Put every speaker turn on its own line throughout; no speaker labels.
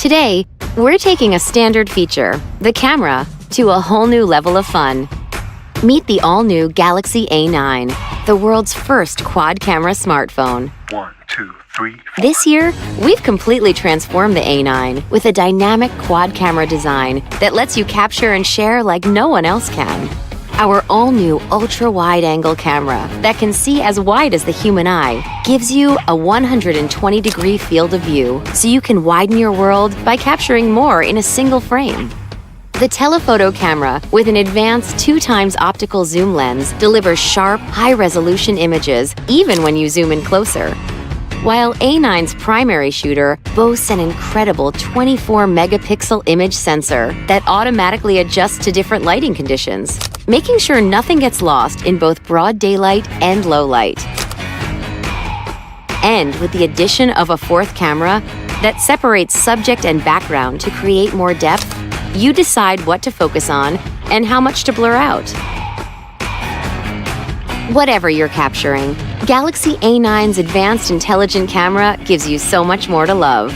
Today, we're taking a standard feature, the camera, to a whole new level of fun. Meet the all-new Galaxy A9, the world's first quad-camera smartphone.
1, 2, 3, 4.
This year, we've completely transformed the A9 with a dynamic quad-camera design that lets you capture and share like no one else can. Our all-new ultra-wide-angle camera that can see as wide as the human eye gives you a 120-degree field of view, so you can widen your world by capturing more in a single frame. The telephoto camera, with an advanced 2x optical zoom lens, delivers sharp, high-resolution images even when you zoom in closer. While A9's primary shooter boasts an incredible 24-megapixel image sensor that automatically adjusts to different lighting conditions, making sure nothing gets lost in both broad daylight and low light. And with the addition of a fourth camera that separates subject and background to create more depth, you decide what to focus on and how much to blur out. Whatever you're capturing, Galaxy A9's advanced intelligent camera gives you so much more to love.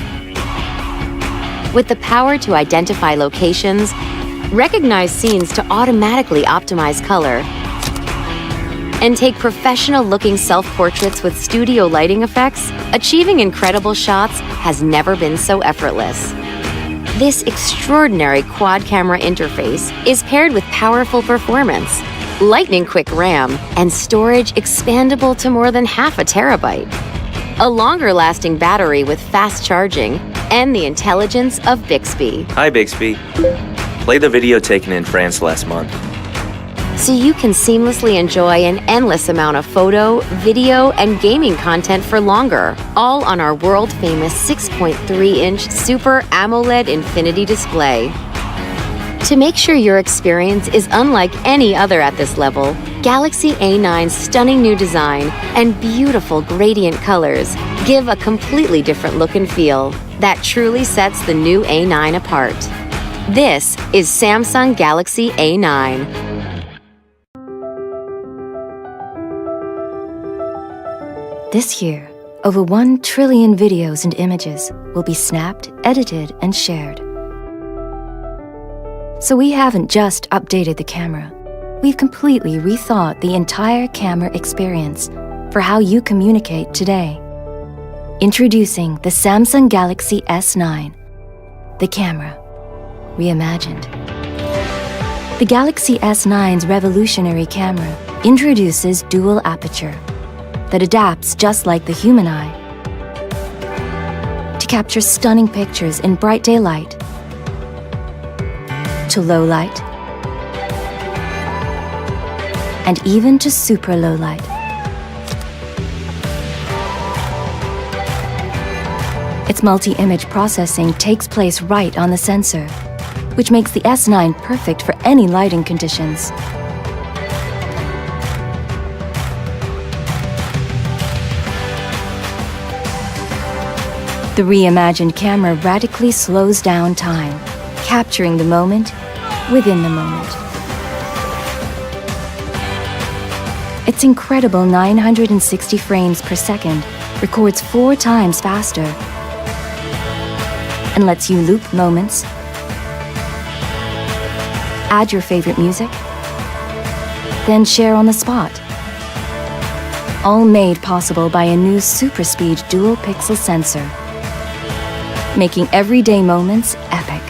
With the power to identify locations, recognize scenes to automatically optimize color, and take professional-looking self-portraits with studio lighting effects, achieving incredible shots has never been so effortless. This extraordinary quad-camera interface is paired with powerful performance, lightning-quick RAM, and storage expandable to more than half a terabyte. A longer-lasting battery with fast charging, and the intelligence of Bixby.
Hi, Bixby. Play the video taken in France last month.
So you can seamlessly enjoy an endless amount of photo, video, and gaming content for longer, all on our world-famous 6.3-inch Super AMOLED Infinity display. To make sure your experience is unlike any other at this level, Galaxy A9's stunning new design and beautiful gradient colors give a completely different look and feel that truly sets the new A9 apart. This is Samsung Galaxy A9.
This year, over 1 trillion videos and images will be snapped, edited, and shared. So we haven't just updated the camera. We've completely rethought the entire camera experience for how you communicate today. Introducing the Samsung Galaxy S9, the camera reimagined. The Galaxy S9's revolutionary camera introduces dual aperture that adapts just like the human eye to capture stunning pictures in bright daylight, to low light, and even to super low light. Its multi-image processing takes place right on the sensor, which makes the S9 perfect for any lighting conditions. The reimagined camera radically slows down time, capturing the moment within the moment. Its incredible 960 frames per second records 4 times faster and lets you loop moments, add your favorite music, then share on the spot. All made possible by a new super speed dual pixel sensor, making everyday moments epic.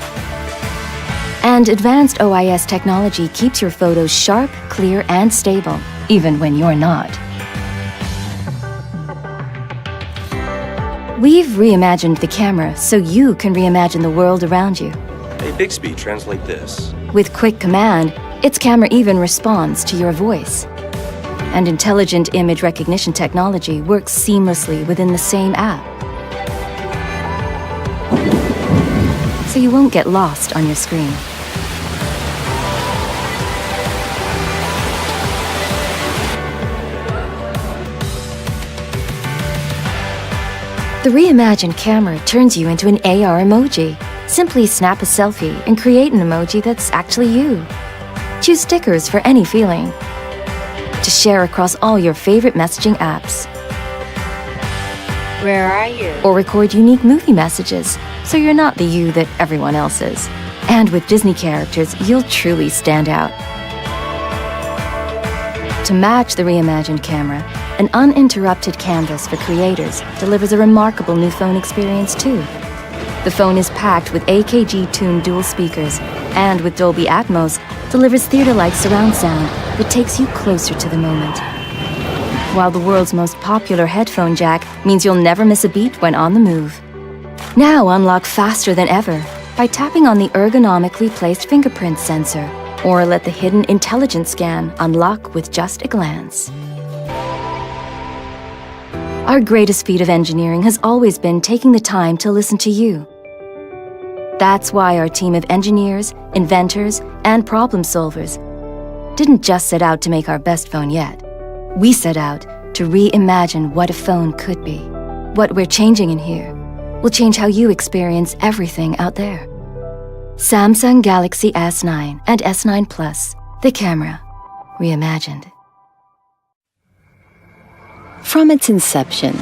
And advanced OIS technology keeps your photos sharp, clear, and stable, even when you're not. We've reimagined the camera so you can reimagine the world around you.
Hey, Bixby, translate this.
With quick command, its camera even responds to your voice. And intelligent image recognition technology works seamlessly within the same app, so you won't get lost on your screen. The reimagined camera turns you into an AR emoji. Simply snap a selfie and create an emoji that's actually you. Choose stickers for any feeling to share across all your favorite messaging apps.
Where are you?
Or record unique movie messages so you're not the you that everyone else is. And with Disney characters, you'll truly stand out. To match the reimagined camera, an uninterrupted canvas for creators delivers a remarkable new phone experience too. The phone is packed with AKG-tuned dual speakers and with Dolby Atmos delivers theater-like surround sound that takes you closer to the moment. While the world's most popular headphone jack means you'll never miss a beat when on the move. Now unlock faster than ever by tapping on the ergonomically placed fingerprint sensor, or let the hidden intelligence scan unlock with just a glance. Our greatest feat of engineering has always been taking the time to listen to you. That's why our team of engineers, inventors, and problem solvers didn't just set out to make our best phone yet. We set out to reimagine what a phone could be. What we're changing in here will change how you experience everything out there. Samsung Galaxy S9 and S9 Plus, the camera, reimagined.
From its inception,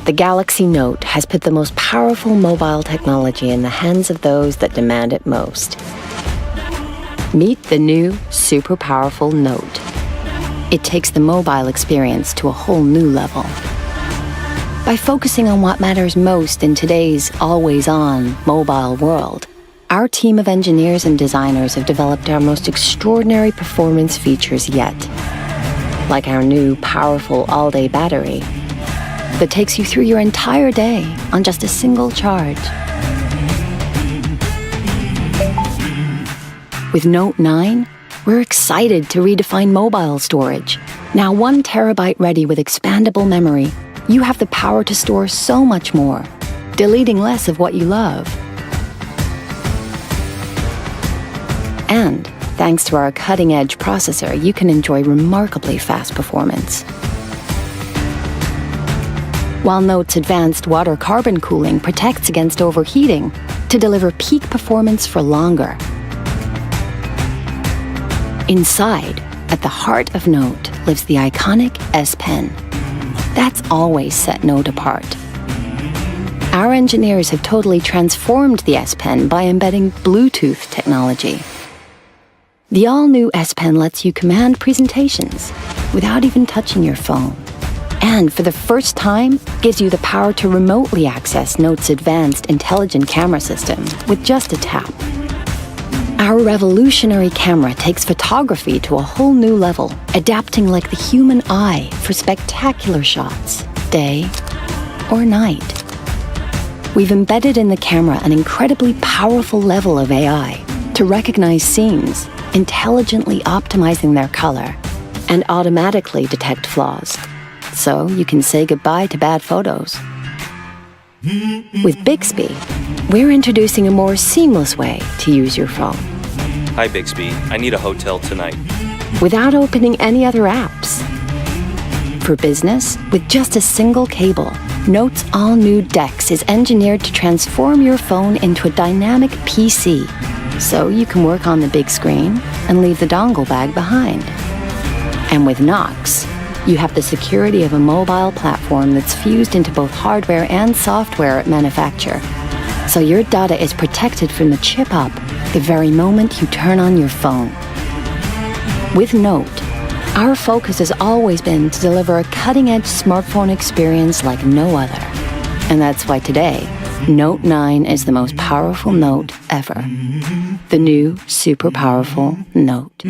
the Galaxy Note has put the most powerful mobile technology in the hands of those that demand it most. Meet the new, super powerful Note. It takes the mobile experience to a whole new level. By focusing on what matters most in today's always-on mobile world, our team of engineers and designers have developed our most extraordinary performance features yet, like our new powerful all-day battery that takes you through your entire day on just a single charge. With Note 9, we're excited to redefine mobile storage. Now 1 terabyte ready with expandable memory, you have the power to store so much more, deleting less of what you love. And thanks to our cutting-edge processor, you can enjoy remarkably fast performance. While Note's advanced water carbon cooling protects against overheating to deliver peak performance for longer. Inside, at the heart of Note, lives the iconic S Pen. That's always set Note apart. Our engineers have totally transformed the S Pen by embedding Bluetooth technology. The all-new S Pen lets you command presentations without even touching your phone. And for the first time, gives you the power to remotely access Note's advanced intelligent camera system with just a tap. Our revolutionary camera takes photography to a whole new level, adapting like the human eye for spectacular shots, day or night. We've embedded in the camera an incredibly powerful level of AI to recognize scenes, intelligently optimizing their color, and automatically detect flaws, so you can say goodbye to bad photos. With Bixby, we're introducing a more seamless way to use your phone.
Hi, Bixby. I need a hotel tonight.
Without opening any other apps. For business, with just a single cable, Note's all-new DeX is engineered to transform your phone into a dynamic PC, so you can work on the big screen and leave the dongle bag behind. And with Knox, you have the security of a mobile platform that's fused into both hardware and software at manufacture. So your data is protected from the chip up the very moment you turn on your phone. With Note, our focus has always been to deliver a cutting-edge smartphone experience like no other. And that's why today, Note 9 is the most powerful Note ever. The new super powerful Note.